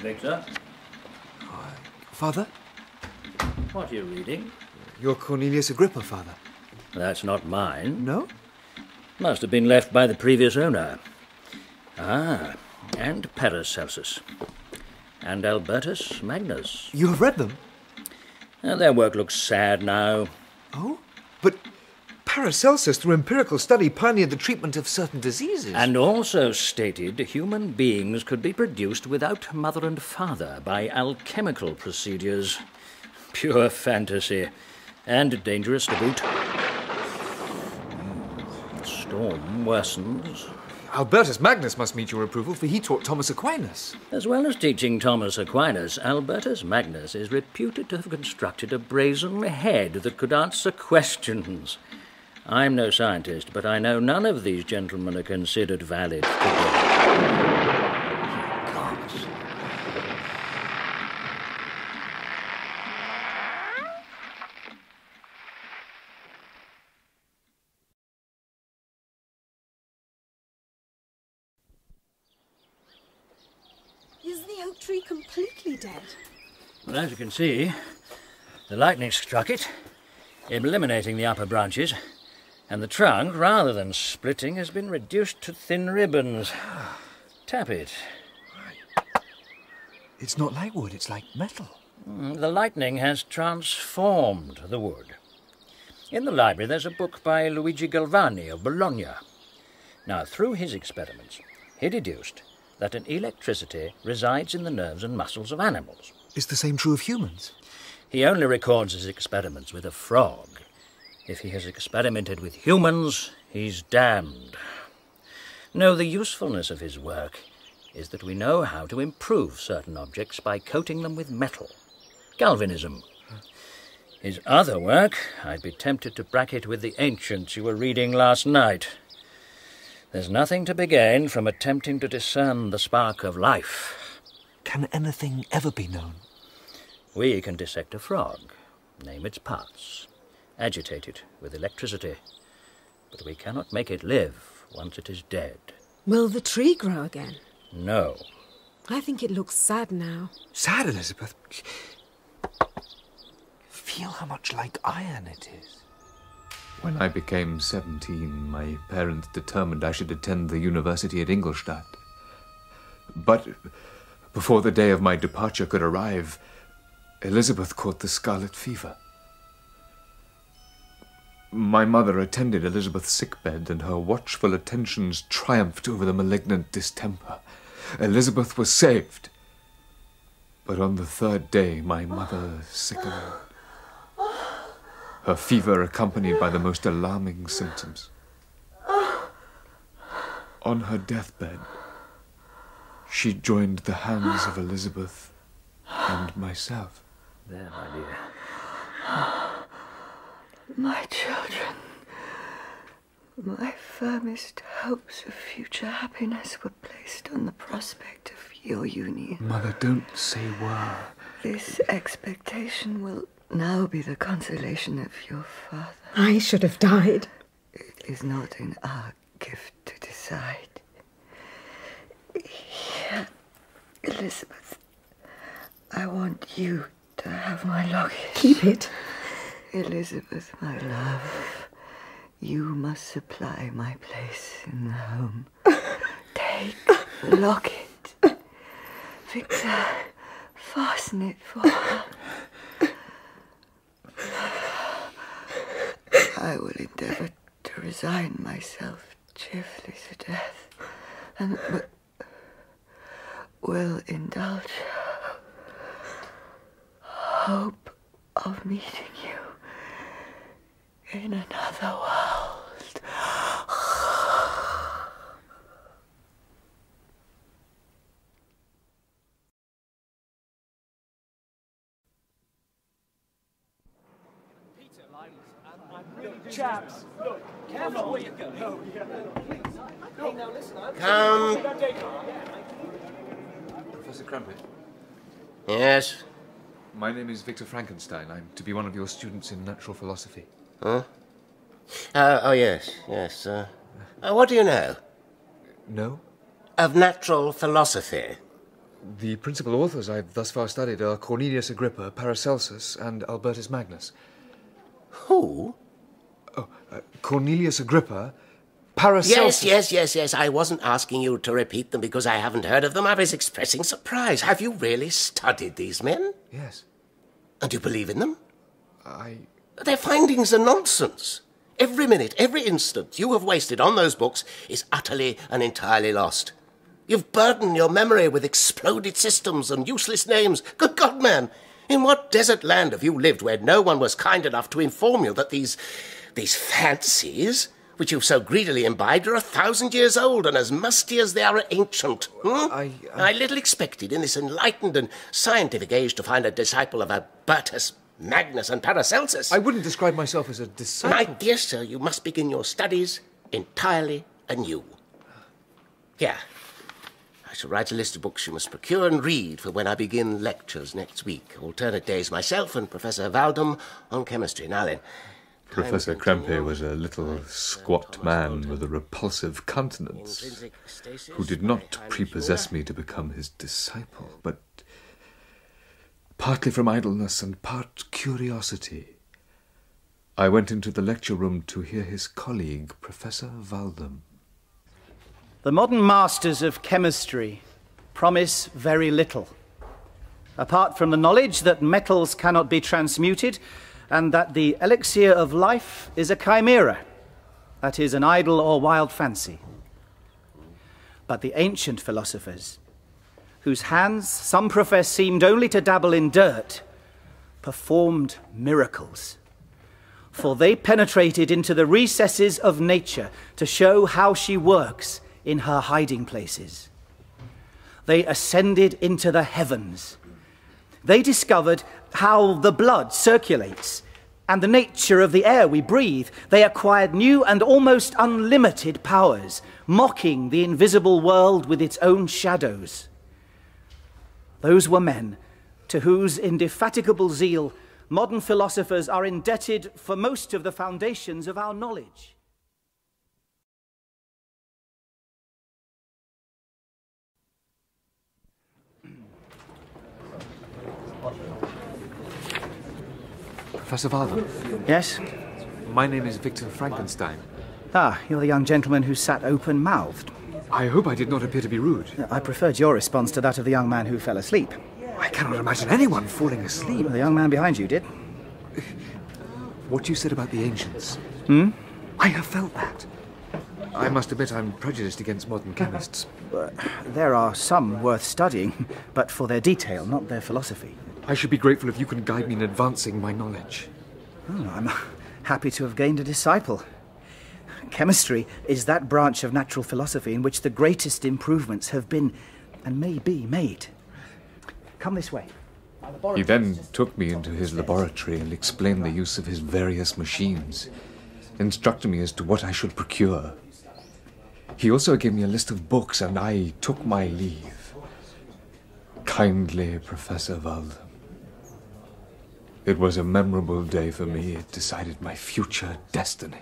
Victor. Father? What are you reading? You're Cornelius Agrippa, Father. That's not mine. No? Must have been left by the previous owner. Ah, and Paracelsus. And Albertus Magnus. You have read them? Their work looks sad now. Oh? But Paracelsus, through empirical study, pioneered the treatment of certain diseases. And also stated human beings could be produced without mother and father by alchemical procedures. Pure fantasy. And dangerous to boot. The storm worsens. Albertus Magnus must meet your approval, for he taught Thomas Aquinas. As well as teaching Thomas Aquinas, Albertus Magnus is reputed to have constructed a brazen head that could answer questions. I'm no scientist, but I know none of these gentlemen are considered valid today. Is the oak tree completely dead? Well, as you can see, the lightning struck it, eliminating the upper branches, and the trunk, rather than splitting, has been reduced to thin ribbons. Tap it. It's not like wood, it's like metal. The lightning has transformed the wood. In the library there's a book by Luigi Galvani of Bologna. Now, through his experiments, he deduced that an electricity resides in the nerves and muscles of animals. Is the same true of humans? He only records his experiments with a frog. If he has experimented with humans, he's damned. No, the usefulness of his work is that we know how to improve certain objects by coating them with metal. Galvanism. His other work, I'd be tempted to bracket with the ancients you were reading last night. There's nothing to be gained from attempting to discern the spark of life. Can anything ever be known? We can dissect a frog, name its parts, agitate it with electricity, but we cannot make it live once it is dead. Will the tree grow again? No. I think it looks sad now. Sad, Elizabeth? Feel how much like iron it is. When I became 17, my parents determined I should attend the university at Ingolstadt. But before the day of my departure could arrive, Elizabeth caught the scarlet fever. My mother attended Elizabeth's sickbed, and her watchful attentions triumphed over the malignant distemper. Elizabeth was saved. But on the third day, my mother sickened. Her fever accompanied by the most alarming symptoms. On her deathbed, she joined the hands of Elizabeth and myself. There, my dear. My children, my firmest hopes of future happiness were placed on the prospect of your union. Mother, don't say were. This expectation will now be the consolation of your father. I should have died. It is not in our gift to decide. Here, Elizabeth, I want you to have my locket. Keep it. Elizabeth, my love, you must supply my place in the home. Take the locket. Victor, fasten it for her. I will endeavour to resign myself cheerfully to death, but will indulge hope of meeting you in another world. Chaps, look, careful where you go. Come. Professor Crumpet, Yes? my name is Victor Frankenstein. I'm to be one of your students in natural philosophy. Huh? Oh, yes. What do you know? No? Of natural philosophy? The principal authors I've thus far studied are Cornelius Agrippa, Paracelsus, and Albertus Magnus. Who? Cornelius Agrippa, Paracelsus... Yes. I wasn't asking you to repeat them because I haven't heard of them. I was expressing surprise. Have you really studied these men? Yes. And you believe in them? I... Their findings are nonsense. Every minute, every instant you have wasted on those books is utterly and entirely lost. You've burdened your memory with exploded systems and useless names. Good God, man! In what desert land have you lived where no one was kind enough to inform you that these fancies, which you've so greedily imbibed, are 1,000 years old and as musty as they are ancient? I little expected in this enlightened and scientific age to find a disciple of Albertus Magnus and Paracelsus. I wouldn't describe myself as a disciple. My dear sir, you must begin your studies entirely anew. Here, I shall write a list of books you must procure and read for when I begin lectures next week. Alternate days myself and Professor Valdem on chemistry. Now then. Professor Krempe was a little squat man with a repulsive countenance, who did not prepossess me to become his disciple, but partly from idleness and part curiosity, I went into the lecture room to hear his colleague, Professor Valdem. The modern masters of chemistry promise very little, apart from the knowledge that metals cannot be transmuted and that the elixir of life is a chimera, that is, an idle or wild fancy. But the ancient philosophers, whose hands some profess seemed only to dabble in dirt, performed miracles. For they penetrated into the recesses of nature to show how she works in her hiding places. They ascended into the heavens. They discovered how the blood circulates and the nature of the air we breathe. They acquired new and almost unlimited powers, mocking the invisible world with its own shadows. Those were men to whose indefatigable zeal modern philosophers are indebted for most of the foundations of our knowledge. Professor Valdem. Yes? My name is Victor Frankenstein. Ah, you're the young gentleman who sat open-mouthed. I hope I did not appear to be rude. I preferred your response to that of the young man who fell asleep. I cannot imagine anyone falling asleep. Well, the young man behind you did. What you said about the ancients. I have felt that. I must admit I'm prejudiced against modern chemists. There are some worth studying, but for their detail, not their philosophy. I should be grateful if you can guide me in advancing my knowledge. Oh, I'm happy to have gained a disciple. Chemistry is that branch of natural philosophy in which the greatest improvements have been and may be made. Come this way. He then took me into his laboratory and explained the use of his various machines, instructed me as to what I should procure. He also gave me a list of books, and I took my leave. Kindly, Professor Valdem. It was a memorable day for me. It decided my future destiny.